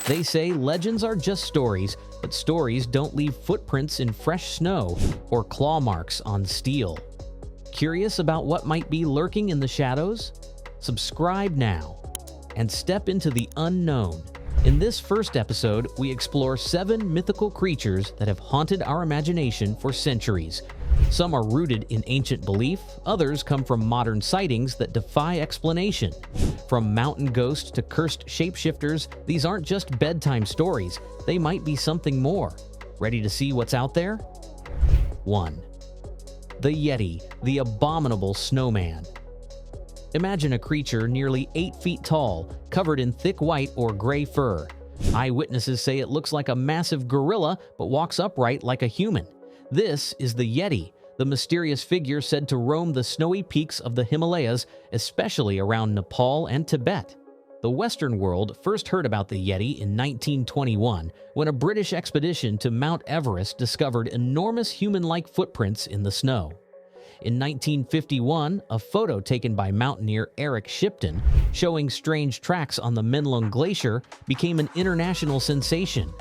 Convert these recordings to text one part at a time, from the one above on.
They say legends are just stories, but stories don't leave footprints in fresh snow or claw marks on steel. Curious about what might be lurking in the shadows? Subscribe now and step into the unknown. In this first episode, we explore 7 mythical creatures that have haunted our imagination for centuries. Some are rooted in ancient belief, others come from modern sightings that defy explanation. From mountain ghosts to cursed shapeshifters, these aren't just bedtime stories, they might be something more. Ready to see what's out there? 1. The Yeti, the abominable snowman. Imagine a creature nearly 8 feet tall, covered in thick white or gray fur. Eyewitnesses say it looks like a massive gorilla, but walks upright like a human. This is the Yeti, the mysterious figure said to roam the snowy peaks of the Himalayas, especially around Nepal and Tibet. The Western world first heard about the Yeti in 1921, when a British expedition to Mount Everest discovered enormous human-like footprints in the snow. In 1951, a photo taken by mountaineer Eric Shipton showing strange tracks on the Menlung Glacier became an international sensation.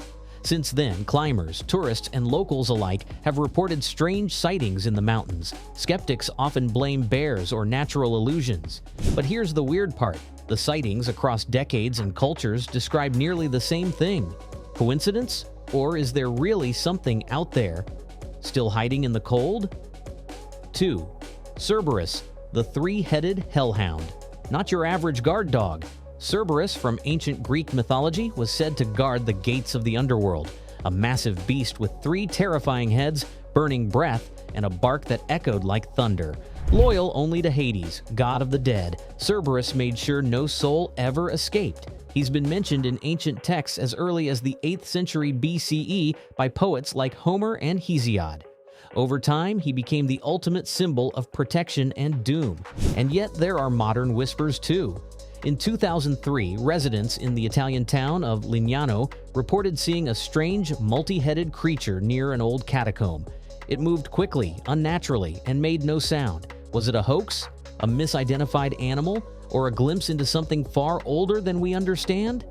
Since then, climbers, tourists, and locals alike have reported strange sightings in the mountains. Skeptics often blame bears or natural illusions. But here's the weird part. The sightings across decades and cultures describe nearly the same thing. Coincidence? Or is there really something out there, still hiding in the cold? 2. Cerberus, the three-headed hellhound. Not your average guard dog. Cerberus from ancient Greek mythology was said to guard the gates of the underworld, a massive beast with 3 terrifying heads, burning breath, and a bark that echoed like thunder. Loyal only to Hades, god of the dead, Cerberus made sure no soul ever escaped. He's been mentioned in ancient texts as early as the 8th century BCE by poets like Homer and Hesiod. Over time, he became the ultimate symbol of protection and doom. And yet there are modern whispers too. In 2003, residents in the Italian town of Lignano reported seeing a strange, multi-headed creature near an old catacomb. It moved quickly, unnaturally, and made no sound. Was it a hoax, a misidentified animal, or a glimpse into something far older than we understand?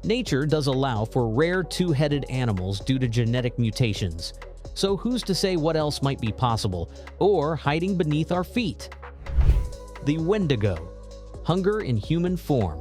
Nature does allow for rare 2-headed animals due to genetic mutations. So who's to say what else might be possible, or hiding beneath our feet? The Wendigo. Hunger in human form.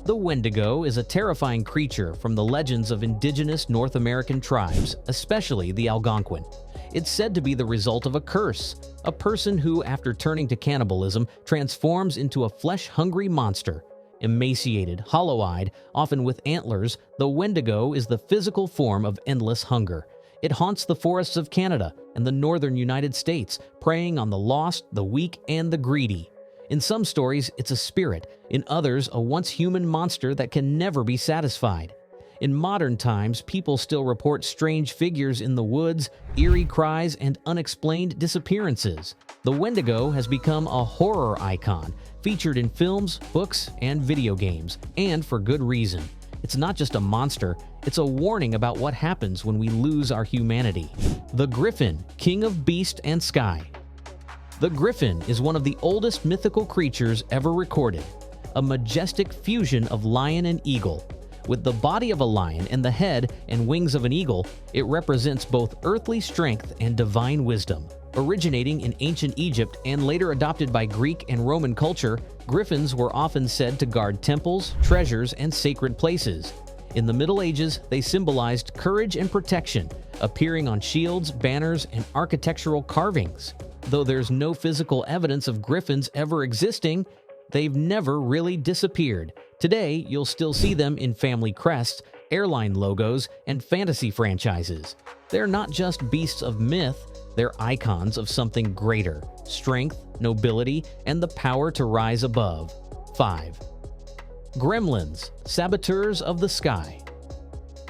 The Wendigo is a terrifying creature from the legends of indigenous North American tribes, especially the Algonquin. It's said to be the result of a curse, a person who, after turning to cannibalism, transforms into a flesh-hungry monster. Emaciated, hollow-eyed, often with antlers, the Wendigo is the physical form of endless hunger. It haunts the forests of Canada and the northern United States, preying on the lost, the weak, and the greedy. In some stories, it's a spirit. In others, a once human monster that can never be satisfied. In modern times, people still report strange figures in the woods, eerie cries, and unexplained disappearances. The Wendigo has become a horror icon, featured in films, books, and video games, and for good reason. It's not just a monster, it's a warning about what happens when we lose our humanity. The Griffin, king of beast and sky. The griffin is one of the oldest mythical creatures ever recorded, a majestic fusion of lion and eagle. With the body of a lion and the head and wings of an eagle, it represents both earthly strength and divine wisdom. Originating in ancient Egypt and later adopted by Greek and Roman culture, griffins were often said to guard temples, treasures, and sacred places. In the Middle Ages, they symbolized courage and protection, appearing on shields, banners, and architectural carvings. Though there's no physical evidence of griffins ever existing, they've never really disappeared. Today, you'll still see them in family crests, airline logos, and fantasy franchises. They're not just beasts of myth, they're icons of something greater: strength, nobility, and the power to rise above. 5. Gremlins, saboteurs of the sky.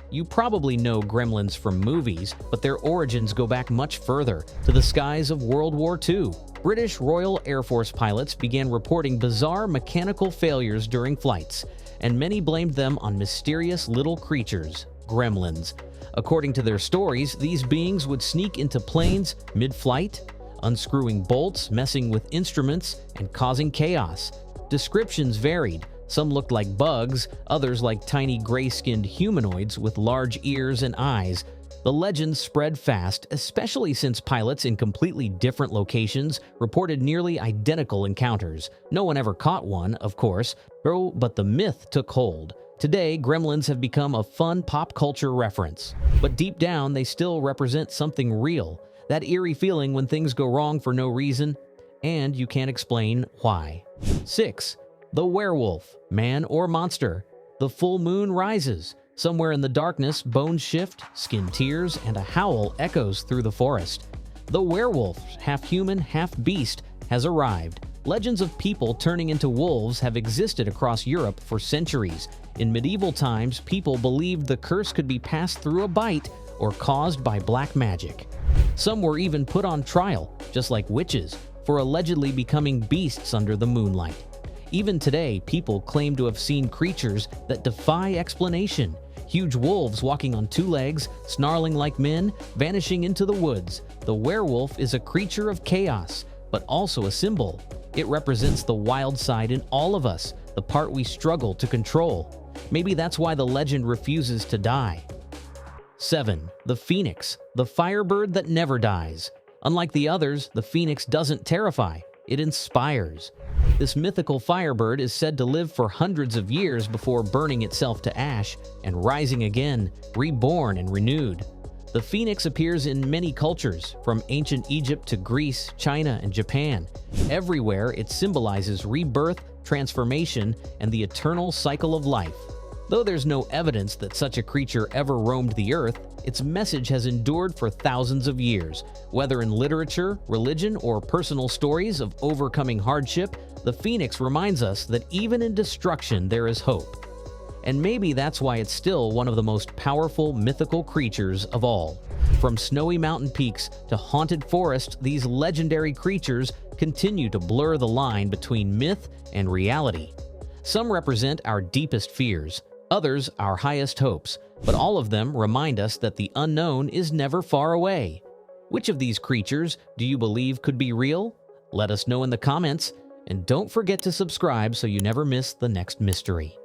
You probably know gremlins from movies, but their origins go back much further, to the skies of World War II. British Royal Air Force pilots began reporting bizarre mechanical failures during flights, and many blamed them on mysterious little creatures, gremlins. According to their stories, these beings would sneak into planes mid-flight, unscrewing bolts, messing with instruments, and causing chaos. Descriptions varied. Some looked like bugs, others like tiny gray-skinned humanoids with large ears and eyes. The legends spread fast, especially since pilots in completely different locations reported nearly identical encounters. No one ever caught one, of course, but the myth took hold. Today, gremlins have become a fun pop culture reference. But deep down, they still represent something real. That eerie feeling when things go wrong for no reason, and you can't explain why. 6. The werewolf, man or monster. The full moon rises. Somewhere in the darkness, bones shift, skin tears, and a howl echoes through the forest. The werewolf, half human, half beast, has arrived. Legends of people turning into wolves have existed across Europe for centuries. In medieval times, people believed the curse could be passed through a bite or caused by black magic. Some were even put on trial, just like witches, for allegedly becoming beasts under the moonlight. Even today, people claim to have seen creatures that defy explanation. Huge wolves walking on two legs, snarling like men, vanishing into the woods. The werewolf is a creature of chaos, but also a symbol. It represents the wild side in all of us, the part we struggle to control. Maybe that's why the legend refuses to die. 7. The phoenix, the firebird that never dies. Unlike the others, the phoenix doesn't terrify, it inspires. This mythical firebird is said to live for hundreds of years before burning itself to ash and rising again, reborn and renewed. The phoenix appears in many cultures, from ancient Egypt to Greece, China, and Japan. Everywhere, it symbolizes rebirth, transformation, and the eternal cycle of life. Though there's no evidence that such a creature ever roamed the earth, its message has endured for thousands of years. Whether in literature, religion, or personal stories of overcoming hardship, the phoenix reminds us that even in destruction there is hope. And maybe that's why it's still one of the most powerful mythical creatures of all. From snowy mountain peaks to haunted forests, these legendary creatures continue to blur the line between myth and reality. Some represent our deepest fears, others our highest hopes, but all of them remind us that the unknown is never far away. Which of these creatures do you believe could be real? Let us know in the comments, and don't forget to subscribe so you never miss the next mystery.